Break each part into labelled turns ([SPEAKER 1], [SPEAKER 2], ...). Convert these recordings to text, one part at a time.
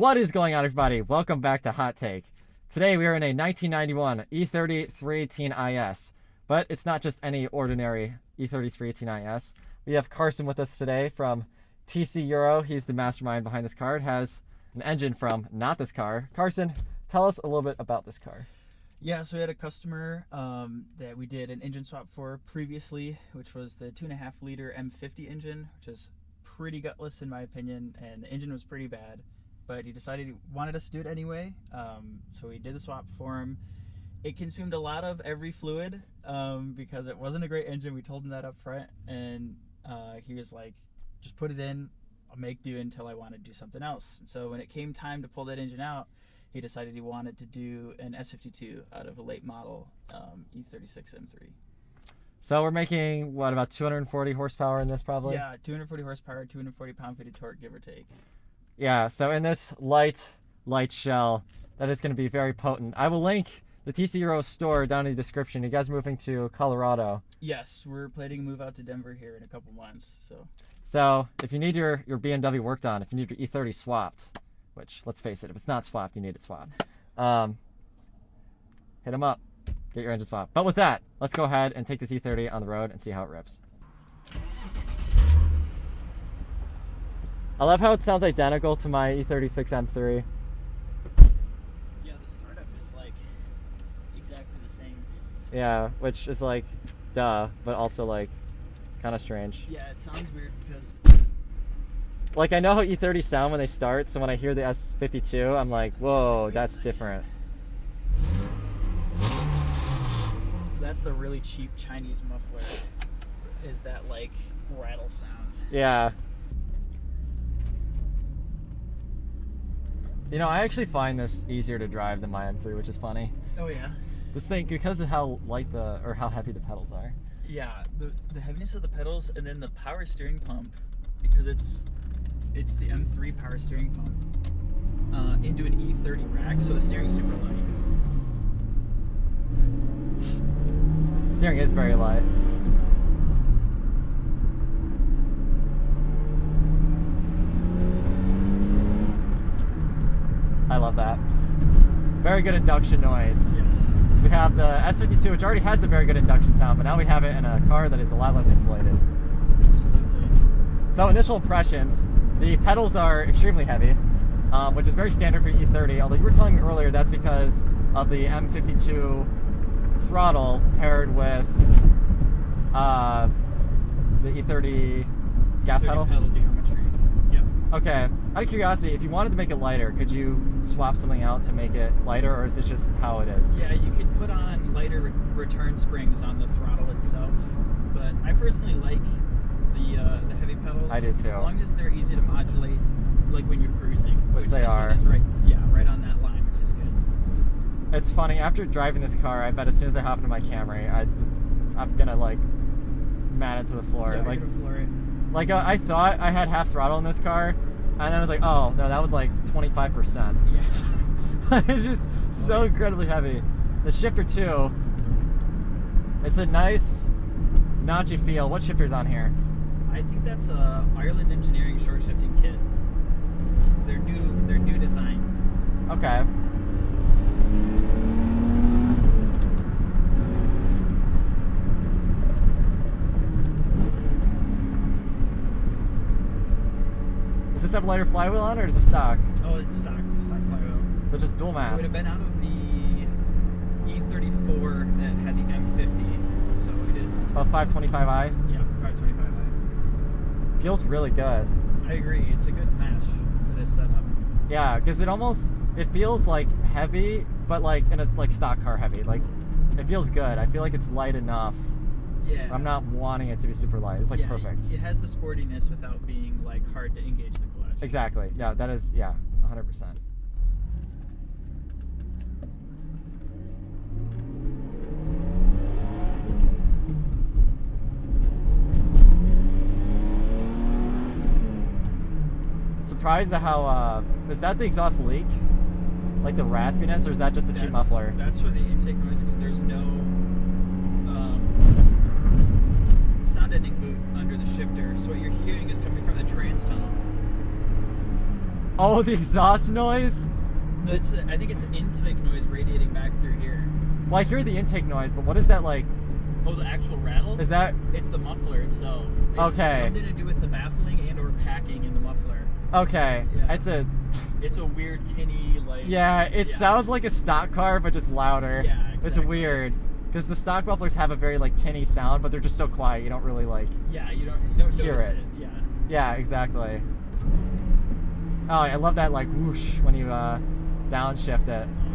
[SPEAKER 1] What is going on, everybody? Welcome back to Hot Take. Today we are in a 1991 E30 318 IS, but it's not just any ordinary E30 318 IS. We have Carson with us today from TC Euro. He's the mastermind behind this car. It has an engine from not this car. Carson, tell us a little bit about this car.
[SPEAKER 2] Yeah, so we had a customer that we did an engine swap for previously, which was the 2.5 liter M50 engine, which is pretty gutless in my opinion, and the engine was pretty bad. But he decided he wanted us to do it anyway, so we did the swap for him. It consumed a lot of every fluid because it wasn't a great engine. We told him that up front, and he was like, just put it in, I'll make do until I want to do something else. And so when it came time to pull that engine out, he decided he wanted to do an S52 out of a late model E36 M3.
[SPEAKER 1] So we're making, what, about 240 horsepower in this probably?
[SPEAKER 2] Yeah, 240 horsepower, 240 pound-feet of torque, give or take.
[SPEAKER 1] Yeah, so in this light shell, that is going to be very potent. I will link the TC Euro store down in the description. You guys are moving to Colorado?
[SPEAKER 2] Yes, we're planning to move out to Denver here in a couple months.
[SPEAKER 1] So if you need your BMW worked on, if you need your E30 swapped, which, let's face it, if it's not swapped, you need it swapped. Hit them up. Get your engine swapped. But with that, let's go ahead and take this E30 on the road and see how it rips. I love how it sounds identical to my E36 M3.
[SPEAKER 2] Yeah, the startup is like exactly the same.
[SPEAKER 1] Yeah, which is like, duh, but also like kind of strange.
[SPEAKER 2] Yeah, it sounds weird because
[SPEAKER 1] like I know how E30 sound when they start, so when I hear the S52, I'm like, whoa, that's different.
[SPEAKER 2] So that's the really cheap Chinese muffler, is that like rattle sound.
[SPEAKER 1] Yeah. You know, I actually find this easier to drive than my M3, which is funny.
[SPEAKER 2] Oh yeah.
[SPEAKER 1] This thing, because of how light how heavy the pedals are.
[SPEAKER 2] Yeah, the heaviness of the pedals, and then the power steering pump, because it's the M3 power steering pump into an E30 rack, so the steering's super light.
[SPEAKER 1] Steering is very light. I love that. Very good induction noise.
[SPEAKER 2] Yes.
[SPEAKER 1] We have the S52, which already has a very good induction sound, but now we have it in a car that is a lot less insulated.
[SPEAKER 2] Absolutely.
[SPEAKER 1] So initial impressions, the pedals are extremely heavy, which is very standard for E30, although you were telling me earlier that's because of the M52 throttle paired with the E30 gas pedal
[SPEAKER 2] geometry. Yep.
[SPEAKER 1] Okay, out of curiosity, if you wanted to make it lighter, could you swap something out to make it lighter, or is this just how it is?
[SPEAKER 2] Yeah, you could put on lighter return springs on the throttle itself, but I personally like the heavy pedals.
[SPEAKER 1] I do too.
[SPEAKER 2] As long as they're easy to modulate, like when you're cruising.
[SPEAKER 1] Which they are.
[SPEAKER 2] One is right on that line, which is good.
[SPEAKER 1] It's funny, after driving this car, I bet as soon as I hop into my Camry, I'm gonna like mat it to the floor.
[SPEAKER 2] Yeah,
[SPEAKER 1] like,
[SPEAKER 2] you're gonna floor it.
[SPEAKER 1] Like I thought I had half throttle in this car, and then I was like, oh no, that was like 25%.
[SPEAKER 2] Yeah.
[SPEAKER 1] It's just so incredibly heavy. The shifter too, it's a nice notchy feel. What shifter's on here?
[SPEAKER 2] I think that's Ireland Engineering short shifting kit. Their new design.
[SPEAKER 1] Okay. Does this have a lighter flywheel on, or is it stock?
[SPEAKER 2] Oh, it's stock flywheel.
[SPEAKER 1] So just dual
[SPEAKER 2] It
[SPEAKER 1] mass.
[SPEAKER 2] would have been out of the E34 that had the M50, so it is.
[SPEAKER 1] Oh, 525i?
[SPEAKER 2] Yeah, 525i.
[SPEAKER 1] Feels really good.
[SPEAKER 2] I agree. It's a good match for this setup.
[SPEAKER 1] Yeah, because it feels like heavy, but like in a like stock car heavy. Like it feels good. I feel like it's light enough.
[SPEAKER 2] Yeah.
[SPEAKER 1] I'm not wanting it to be super light. It's like perfect.
[SPEAKER 2] It has the sportiness without being like hard to engage the clutch.
[SPEAKER 1] Exactly. Yeah, that is 100%. Surprised at how is that the exhaust leak? Like the raspiness, or is that just the cheap muffler?
[SPEAKER 2] That's for the intake noise, because there's no sound deadening boot under the shifter. So what you're hearing is coming from the trans tunnel.
[SPEAKER 1] Oh, the exhaust noise?
[SPEAKER 2] No, I think it's the intake noise radiating back through here.
[SPEAKER 1] Well, I hear the intake noise, but what is that like?
[SPEAKER 2] Oh, the actual rattle?
[SPEAKER 1] Is that?
[SPEAKER 2] It's the muffler itself. It's
[SPEAKER 1] Okay.
[SPEAKER 2] something to do with the baffling and or packing in the muffler.
[SPEAKER 1] Okay.
[SPEAKER 2] Yeah.
[SPEAKER 1] It's
[SPEAKER 2] a weird tinny like.
[SPEAKER 1] Yeah, it sounds like a stock car, but just louder.
[SPEAKER 2] Yeah, exactly.
[SPEAKER 1] It's weird. Because the stock mufflers have a very like tinny sound, but they're just so quiet you don't really like.
[SPEAKER 2] Yeah, you don't
[SPEAKER 1] hear
[SPEAKER 2] notice
[SPEAKER 1] it.
[SPEAKER 2] Yeah.
[SPEAKER 1] Yeah, exactly. Oh, I love that like whoosh when you downshift it.
[SPEAKER 2] Oh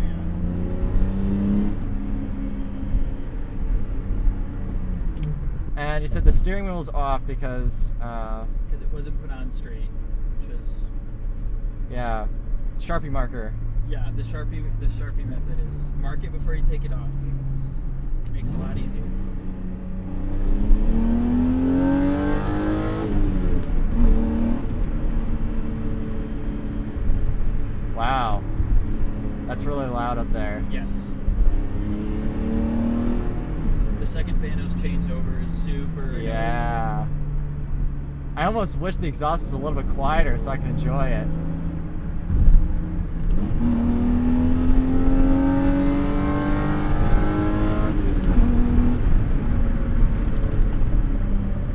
[SPEAKER 2] yeah.
[SPEAKER 1] And you said the steering wheel's off because
[SPEAKER 2] it wasn't put on straight, which was.
[SPEAKER 1] Yeah, Sharpie marker.
[SPEAKER 2] Yeah, the Sharpie method is mark it before you take it off. It makes it a lot easier.
[SPEAKER 1] Wow, that's really loud up there.
[SPEAKER 2] Yes. The second VANOS changeover is super.
[SPEAKER 1] Yeah. I almost wish the exhaust was a little bit quieter so I can enjoy it.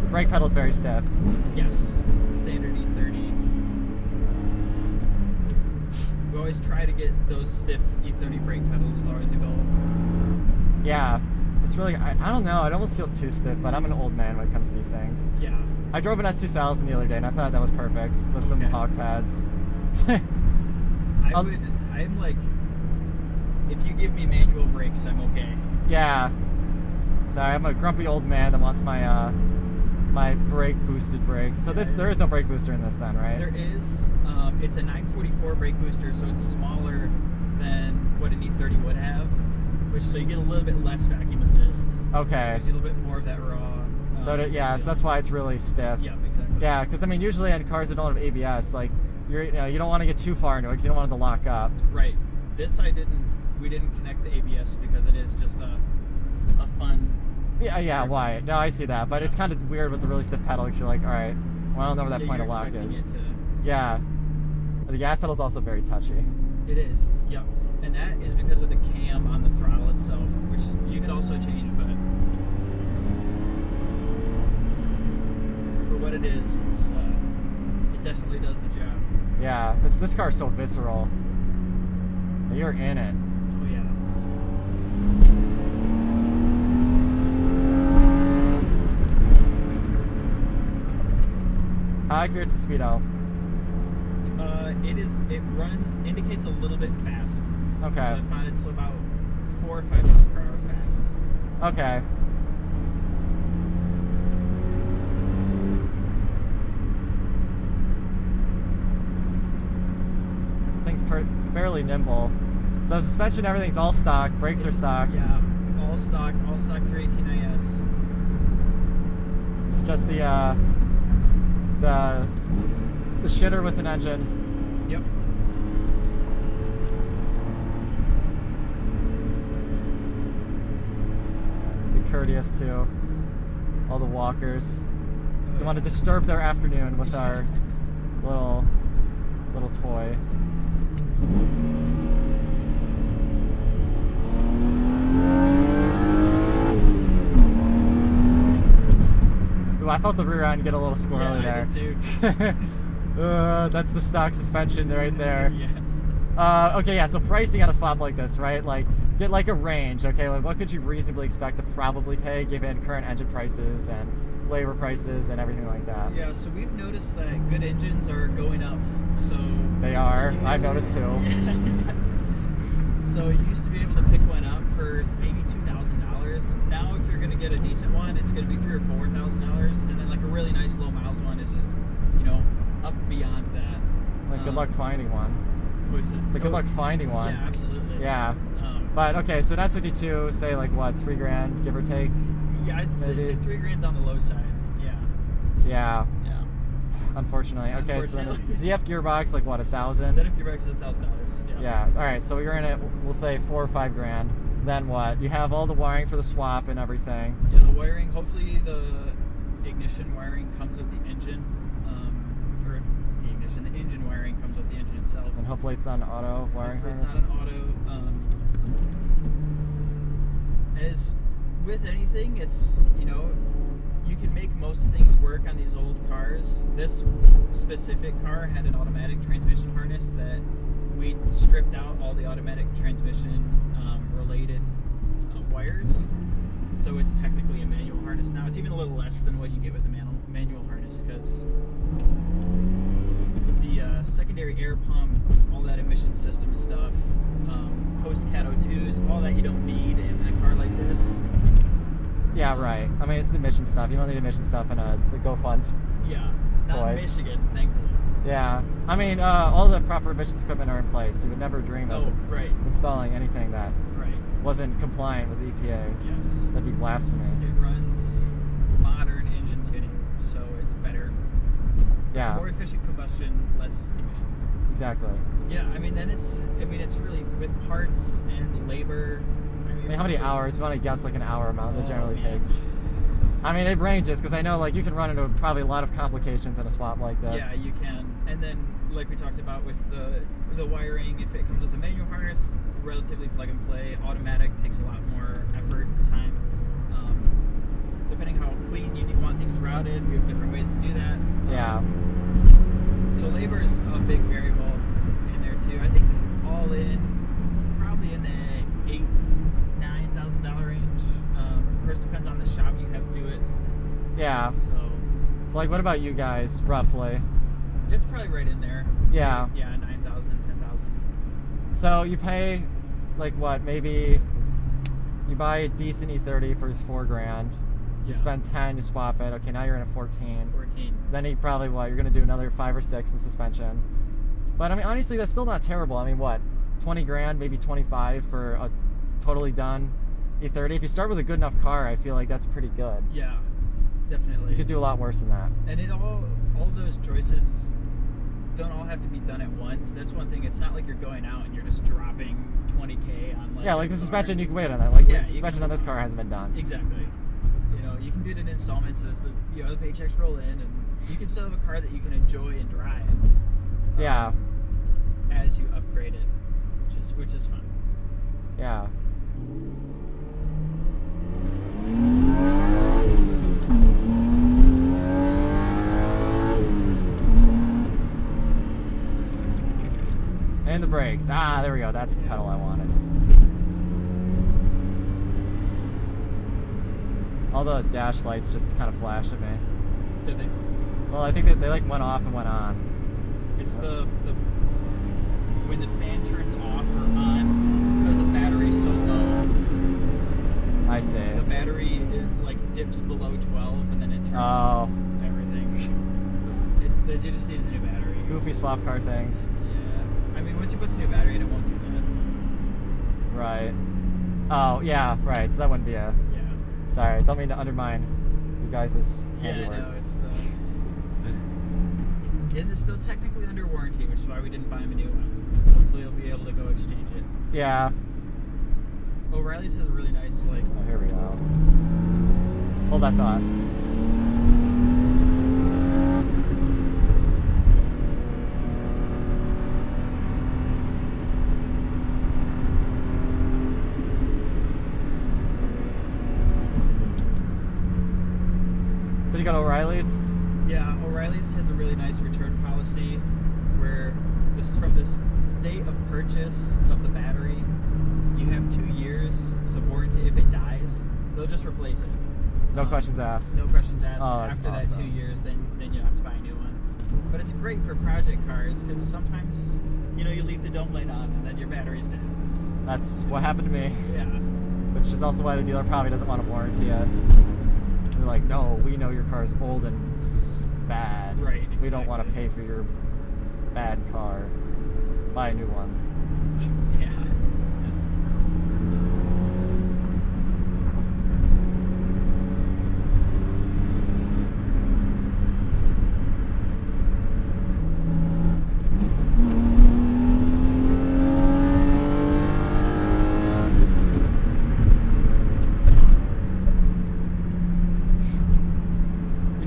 [SPEAKER 1] The brake pedal's very stiff.
[SPEAKER 2] Yes, standard E30. We always try to get those stiff E30 brake pedals is always a goal.
[SPEAKER 1] Yeah, it's really, I don't know, it almost feels too stiff, but I'm an old man when it comes to these things.
[SPEAKER 2] Yeah.
[SPEAKER 1] I drove an S2000 the other day and I thought that was perfect with some hog pads.
[SPEAKER 2] I'm like, if you give me manual brakes, I'm okay.
[SPEAKER 1] Yeah. Sorry, I'm a grumpy old man that wants my my brake boosted brakes. So there is no brake booster in this then, right?
[SPEAKER 2] There is. It's a 944 brake booster, so it's smaller than what an E30 would have, so you get a little bit less vacuum assist.
[SPEAKER 1] Okay.
[SPEAKER 2] Gives you a little bit more of that raw.
[SPEAKER 1] So that's why it's really stiff.
[SPEAKER 2] Yeah, exactly.
[SPEAKER 1] Yeah, because I mean, usually in cars that don't have ABS, like you don't want to get too far into it because you don't want it to lock up.
[SPEAKER 2] Right. This we didn't connect the ABS because it is just a fun.
[SPEAKER 1] Yeah. Why? No, I see that, but it's kind of weird with the really stiff pedal because you're like, all right, well, I don't know where that point of lock is. Yeah. The gas pedal is also very touchy.
[SPEAKER 2] It is. Yep. And that is because of the cam on the throttle itself, which you could also change, but for what it is, it definitely does the job.
[SPEAKER 1] Yeah, this car is so visceral. You're in it.
[SPEAKER 2] Oh yeah.
[SPEAKER 1] How accurate is the speedo?
[SPEAKER 2] It indicates a little bit fast.
[SPEAKER 1] Okay.
[SPEAKER 2] So I found it's about 4 or 5 miles per hour fast.
[SPEAKER 1] Okay. Thing's fairly nimble. So suspension, everything's all stock. Brakes are stock.
[SPEAKER 2] Yeah, all stock 318 IS.
[SPEAKER 1] It's just the shitter with an engine.
[SPEAKER 2] Yep.
[SPEAKER 1] Be courteous to all the walkers. Don't want to disturb their afternoon with our little toy. Ooh, I felt the rear end get a little squirrely there.
[SPEAKER 2] I did too.
[SPEAKER 1] That's the stock suspension right there.
[SPEAKER 2] Yes.
[SPEAKER 1] Okay, yeah, so pricing on a swap like this, right? Like, get like a range, okay? Like, what could you reasonably expect to probably pay given current engine prices and labor prices and everything like that?
[SPEAKER 2] Yeah, so we've noticed that good engines are going up, so...
[SPEAKER 1] They are. I've noticed too.
[SPEAKER 2] So you used to be able to pick one up for maybe $2,000. Now if you're going to get a decent one, it's going to be $3,000 or $4,000. And then like a really nice low miles one is just, up beyond that.
[SPEAKER 1] Like, good luck finding one.
[SPEAKER 2] What is it?
[SPEAKER 1] It's a good luck finding one.
[SPEAKER 2] Yeah, absolutely.
[SPEAKER 1] Yeah. But okay, so an S52, say like what, $3,000, give or take?
[SPEAKER 2] Yeah, I'd say $3,000's on the low side. Yeah.
[SPEAKER 1] Yeah.
[SPEAKER 2] Yeah.
[SPEAKER 1] Unfortunately. Okay, so then a ZF gearbox, like what, $1,000?
[SPEAKER 2] ZF gearbox is $1,000.
[SPEAKER 1] Yeah. All right, so you're in it. We'll say $4,000 or $5,000. Then what? You have all the wiring for the swap and everything.
[SPEAKER 2] Yeah, the wiring. Hopefully, the ignition wiring comes with the engine, or the ignition transmission. The engine wiring comes with the engine itself.
[SPEAKER 1] And hopefully it's not an auto wiring
[SPEAKER 2] Hopefully
[SPEAKER 1] harness.
[SPEAKER 2] it's not an auto. As with anything, it's, you know, you can make most things work on these old cars. This specific car had an automatic transmission harness that we stripped out all the automatic transmission related wires. So it's technically a manual harness now. It's even a little less than what you get with a manual harness, because the secondary air pump, all that emission system stuff, post-cat O2s, all that you don't need in a car like this.
[SPEAKER 1] Yeah, right. I mean, it's the emission stuff. You don't need emission stuff in a GoFund.
[SPEAKER 2] Yeah, not
[SPEAKER 1] Boy.
[SPEAKER 2] in Michigan, thankfully.
[SPEAKER 1] Yeah. I mean, all the proper emissions equipment are in place. You would never dream of
[SPEAKER 2] Right,
[SPEAKER 1] installing anything that
[SPEAKER 2] right.
[SPEAKER 1] wasn't compliant with the EPA.
[SPEAKER 2] Yes.
[SPEAKER 1] That'd be blasphemy.
[SPEAKER 2] It runs modern engine tuning, so it's better.
[SPEAKER 1] Yeah.
[SPEAKER 2] More efficient combustion, less emissions.
[SPEAKER 1] Exactly.
[SPEAKER 2] Yeah, I mean, it's really with parts and labor.
[SPEAKER 1] I mean, how many hours? You want to guess like an hour amount that generally
[SPEAKER 2] man.
[SPEAKER 1] takes? I mean, it ranges, because I know like you can run into probably a lot of complications in a swap like this.
[SPEAKER 2] Yeah, you can. And then, like we talked about with the wiring, if it comes with a manual harness, relatively plug and play. Automatic takes a lot more effort, time. Depending how clean you want things routed, we have different ways to do that.
[SPEAKER 1] Yeah.
[SPEAKER 2] So labor is a big variable in there too. I think all in, probably in the $8,000-9,000 range. Of course, depends on the shop you have do it.
[SPEAKER 1] Yeah.
[SPEAKER 2] So
[SPEAKER 1] like, what about you guys, roughly?
[SPEAKER 2] it's probably right in there.
[SPEAKER 1] Yeah.
[SPEAKER 2] Yeah, 9,000, 10,000.
[SPEAKER 1] So you pay, like what, maybe you buy a decent E30 for $4,000. You
[SPEAKER 2] Yeah.
[SPEAKER 1] spend 10, you swap it. Okay, now you're in a 14.
[SPEAKER 2] 14.
[SPEAKER 1] Then you probably, what, you're going to do another 5 or 6 in suspension. But I mean, honestly, that's still not terrible. I mean, what, 20 grand, maybe 25 for a totally done E30? If you start with a good enough car, I feel like that's pretty good.
[SPEAKER 2] Yeah, definitely.
[SPEAKER 1] You could do a lot worse than that.
[SPEAKER 2] And all those choices don't all have to be done at once. That's one thing. It's not like you're going out and you're just dropping 20K on like
[SPEAKER 1] Yeah, like
[SPEAKER 2] a
[SPEAKER 1] the
[SPEAKER 2] car.
[SPEAKER 1] suspension, you can wait on that. Like,
[SPEAKER 2] Yeah,
[SPEAKER 1] the
[SPEAKER 2] you
[SPEAKER 1] suspension
[SPEAKER 2] can-
[SPEAKER 1] on this car hasn't been done.
[SPEAKER 2] Exactly. You know, you can do it in installments as the paychecks roll in, and you can still have a car that you can enjoy and drive.
[SPEAKER 1] Yeah.
[SPEAKER 2] As you upgrade it, which is fun.
[SPEAKER 1] Yeah. And the brakes. Ah, there we go. That's the pedal I wanted. All the dash lights just kind of flashed at me.
[SPEAKER 2] Did they?
[SPEAKER 1] Well, I think that they like went off and went on.
[SPEAKER 2] It's the when the fan turns off or on because the battery's so low.
[SPEAKER 1] I see.
[SPEAKER 2] The battery like dips below 12 and then it turns off everything. You just need a new battery.
[SPEAKER 1] Goofy swap car things.
[SPEAKER 2] Yeah. I mean, once you put a new battery in, it won't do that.
[SPEAKER 1] Right. Oh, yeah, right. So that wouldn't be a...
[SPEAKER 2] Yeah.
[SPEAKER 1] Sorry, I don't mean to undermine you guys'
[SPEAKER 2] Yeah,
[SPEAKER 1] handiwork.
[SPEAKER 2] no, it's the... Is it still technically under warranty, which is why we didn't buy him a new one. Hopefully he'll be able to go exchange it.
[SPEAKER 1] Yeah.
[SPEAKER 2] O'Reilly's has a really nice, like...
[SPEAKER 1] Oh, here we go. Hold that thought. So you got O'Reilly's?
[SPEAKER 2] Yeah, O'Reilly's has a really nice return policy where from this date of purchase of the battery, you have 2 years to warranty. If it dies, they'll just replace it.
[SPEAKER 1] No questions asked.
[SPEAKER 2] No questions asked.
[SPEAKER 1] Oh, that's
[SPEAKER 2] After that
[SPEAKER 1] awesome.
[SPEAKER 2] 2 years, then you have to buy a new one. But it's great for project cars because sometimes, you leave the dome light on and then your battery's dead.
[SPEAKER 1] That's what happened to me,
[SPEAKER 2] Yeah.
[SPEAKER 1] which is also why the dealer probably doesn't want to warranty it. They're like, no, we know your car's old and bad.
[SPEAKER 2] Right,
[SPEAKER 1] We don't want to
[SPEAKER 2] exactly.
[SPEAKER 1] pay for your bad car. Buy a new one.
[SPEAKER 2] Yeah.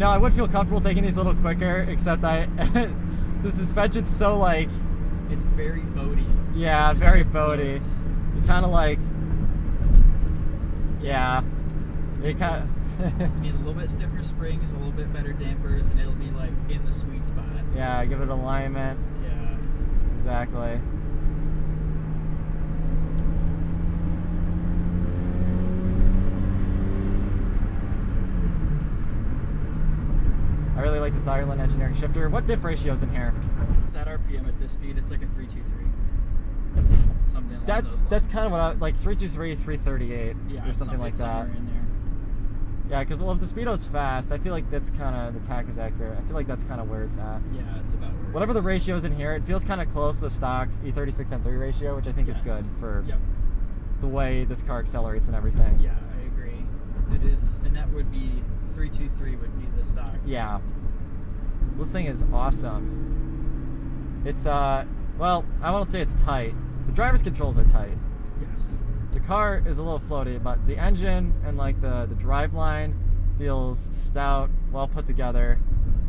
[SPEAKER 1] I would feel comfortable taking these a little quicker, except the The suspension's so like,
[SPEAKER 2] It's very boaty.
[SPEAKER 1] yeah, very boaty. You kind of like, yeah. It kind of.
[SPEAKER 2] It needs a little bit stiffer springs, a little bit better dampers, and it'll be like in the sweet spot.
[SPEAKER 1] Yeah, give it alignment.
[SPEAKER 2] Yeah.
[SPEAKER 1] Exactly. I really like this Ireland engineering shifter. What diff ratio's in here?
[SPEAKER 2] It's at RPM at this speed. It's like a 323. Something like that.
[SPEAKER 1] That's kind of what I like. 323, 338,
[SPEAKER 2] yeah,
[SPEAKER 1] or something like that.
[SPEAKER 2] Somewhere in there.
[SPEAKER 1] Yeah, because well, if the speedo's fast, I feel like that's kind of, the tach is accurate. I feel like that's kind of where it's at.
[SPEAKER 2] Yeah, it's about where.
[SPEAKER 1] Whatever the ratio is in here, it feels kind of close to the stock E36 M3 ratio, which I think is good for the way this car accelerates and everything.
[SPEAKER 2] Yeah, I agree. It is, and that would be 323 would be the stock.
[SPEAKER 1] Yeah. This thing is awesome. It's well, I won't say it's tight. The driver's controls are tight.
[SPEAKER 2] Yes.
[SPEAKER 1] The car is a little floaty, but the engine and like the driveline feels stout, well put together.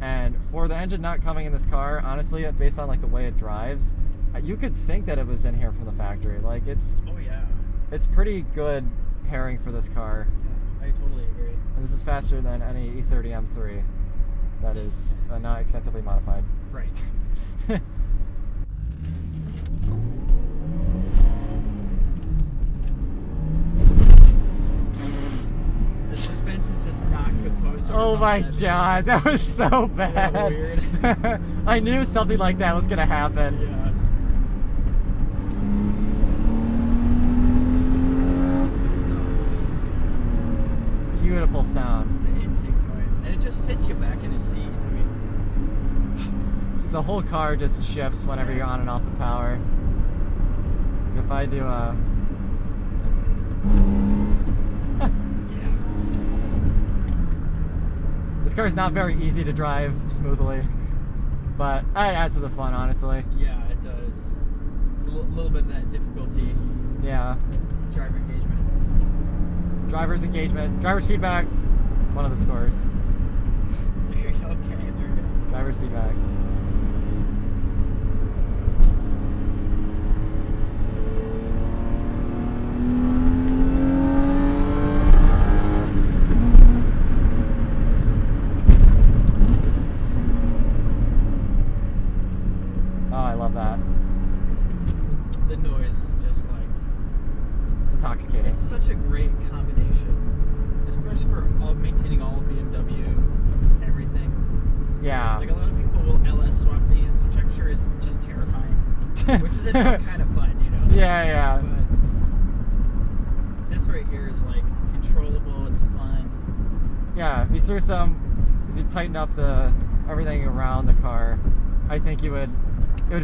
[SPEAKER 1] And for the engine not coming in this car, honestly, based on like the way it drives, you could think that it was in here from the factory. Like it's pretty good pairing for this car.
[SPEAKER 2] Yeah, I totally agree.
[SPEAKER 1] And this is faster than any E30 M3 that is not extensively modified.
[SPEAKER 2] Right. The suspension's just not composed.
[SPEAKER 1] Oh my god, that was so bad.
[SPEAKER 2] Weird.
[SPEAKER 1] I knew something like that was gonna happen.
[SPEAKER 2] Yeah.
[SPEAKER 1] Beautiful sound.
[SPEAKER 2] The intake noise, and it just sits you back in the seat. I mean,
[SPEAKER 1] the whole car just shifts whenever you're on and off the power. If I do This car is not very easy to drive smoothly, but it adds to the fun, honestly.
[SPEAKER 2] Yeah, it does. It's a little bit of that difficulty.
[SPEAKER 1] Yeah.
[SPEAKER 2] Driver engagement.
[SPEAKER 1] Driver's engagement. Driver's feedback. It's one of the scores.
[SPEAKER 2] There you go. Okay, there you go.
[SPEAKER 1] Driver's feedback.
[SPEAKER 2] The noise is just like
[SPEAKER 1] intoxicating.
[SPEAKER 2] It's such a great combination, especially for maintaining all of BMW, everything.
[SPEAKER 1] Yeah.
[SPEAKER 2] Like a lot of people will LS swap these, which I'm sure is just terrifying. Which is kind of fun, you know.
[SPEAKER 1] Yeah, yeah.
[SPEAKER 2] But this right here is like controllable. It's fun.
[SPEAKER 1] Yeah. If you tighten up everything around the car, I think it would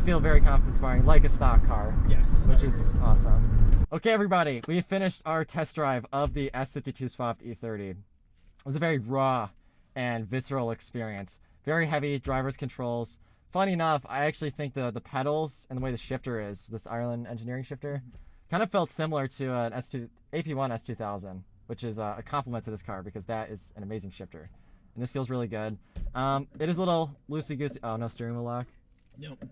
[SPEAKER 1] feel very confidence-inspiring, like a stock car.
[SPEAKER 2] Yes.
[SPEAKER 1] Which is awesome. Okay, everybody, we finished our test drive of the S52 swapped E30. It was a very raw and visceral experience. Very heavy driver's controls. Funny enough, I actually think the pedals and the way the shifter is, this Ireland engineering shifter, kind of felt similar to an AP1 S2000, which is a compliment to this car because that is an amazing shifter. And this feels really good. It is a little loosey-goosey. Oh, no steering wheel lock.
[SPEAKER 2] Nope.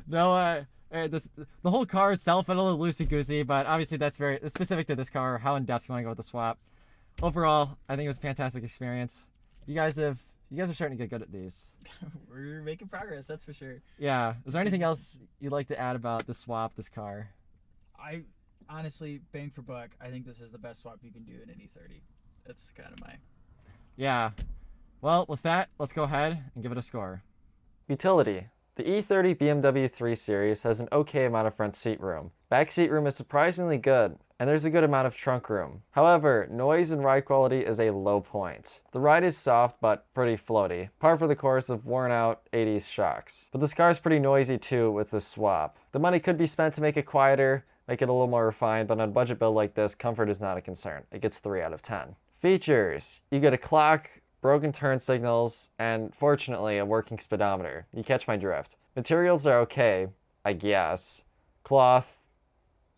[SPEAKER 1] No, the whole car itself felt a little loosey-goosey, but obviously that's very specific to this car, how in-depth you want to go with the swap. Overall, I think it was a fantastic experience. You guys are starting to get good at these.
[SPEAKER 2] We're making progress, that's for sure.
[SPEAKER 1] Yeah. Is there anything else you'd like to add about the swap, this car?
[SPEAKER 2] I honestly, bang for buck, I think this is the best swap you can do in an E30. That's kind of my...
[SPEAKER 1] Yeah. Well, with that, let's go ahead and give it a score. Utility. The E30 BMW 3 Series has an okay amount of front seat room. Back seat room is surprisingly good, and there's a good amount of trunk room. However, noise and ride quality is a low point. The ride is soft but pretty floaty, par for the course of worn out 80s shocks. But this car is pretty noisy too with this swap. The money could be spent to make it quieter, make it a little more refined, but on a budget build like this, comfort is not a concern. It gets 3 out of 10. Features. You get a clock, broken turn signals, and fortunately a working speedometer. You catch my drift. Materials are okay, I guess. Cloth,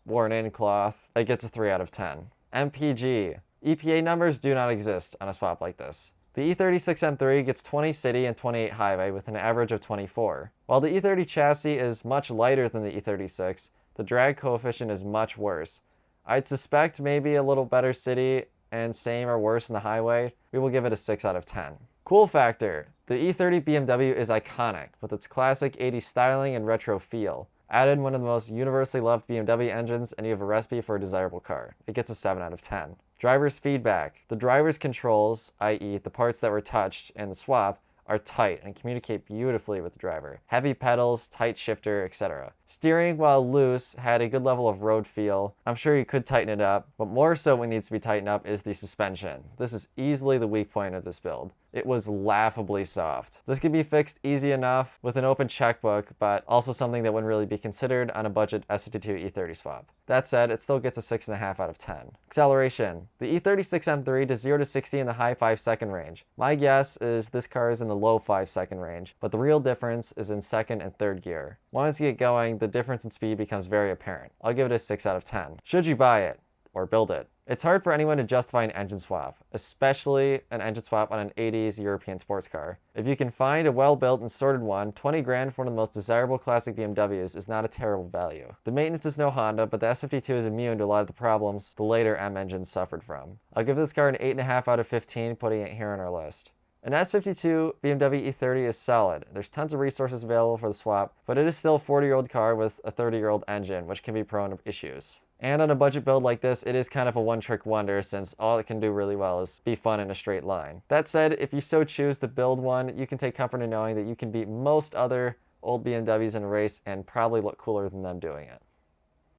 [SPEAKER 1] worn in cloth, it gets a 3 out of 10. MPG. EPA numbers do not exist on a swap like this. The E36 M3 gets 20 city and 28 highway with an average of 24. While the E30 chassis is much lighter than the E36, the drag coefficient is much worse. I'd suspect maybe a little better city and same or worse in the highway. We will give it a 6 out of 10. Cool factor. The E30 BMW is iconic with its classic 80s styling and retro feel. Added one of the most universally loved BMW engines and you have a recipe for a desirable car. It gets a 7 out of 10. Driver's feedback. The driver's controls, i.e. the parts that were touched and the swap, are tight and communicate beautifully with the driver. Heavy pedals, tight shifter, etc. Steering, while loose, had a good level of road feel. I'm sure you could tighten it up, but more so what needs to be tightened up is the suspension. This is easily the weak point of this build. It was laughably soft. This can be fixed easy enough with an open checkbook, but also something that wouldn't really be considered on a budget S52 E30 swap. That said, it still gets a 6.5 out of 10. Acceleration. The E36 M3 does 0 to 60 in the high 5-second range. My guess is this car is in the low 5-second range, but the real difference is in second and third gear. Once you get going, the difference in speed becomes very apparent. I'll give it a 6 out of 10. Should you buy it? Or build it? It's hard for anyone to justify an engine swap, especially an engine swap on an 80s European sports car. If you can find a well-built and sorted one, 20 grand for one of the most desirable classic BMWs is not a terrible value. The maintenance is no Honda, but the S52 is immune to a lot of the problems the later M engines suffered from. I'll give this car an 8.5 out of 15, putting it here on our list. An S52 BMW E30 is solid. There's tons of resources available for the swap, but it is still a 40-year-old car with a 30-year-old engine, which can be prone to issues. And on a budget build like this, it is kind of a one-trick wonder since all it can do really well is be fun in a straight line. That said, if you so choose to build one, you can take comfort in knowing that you can beat most other old BMWs in a race and probably look cooler than them doing it.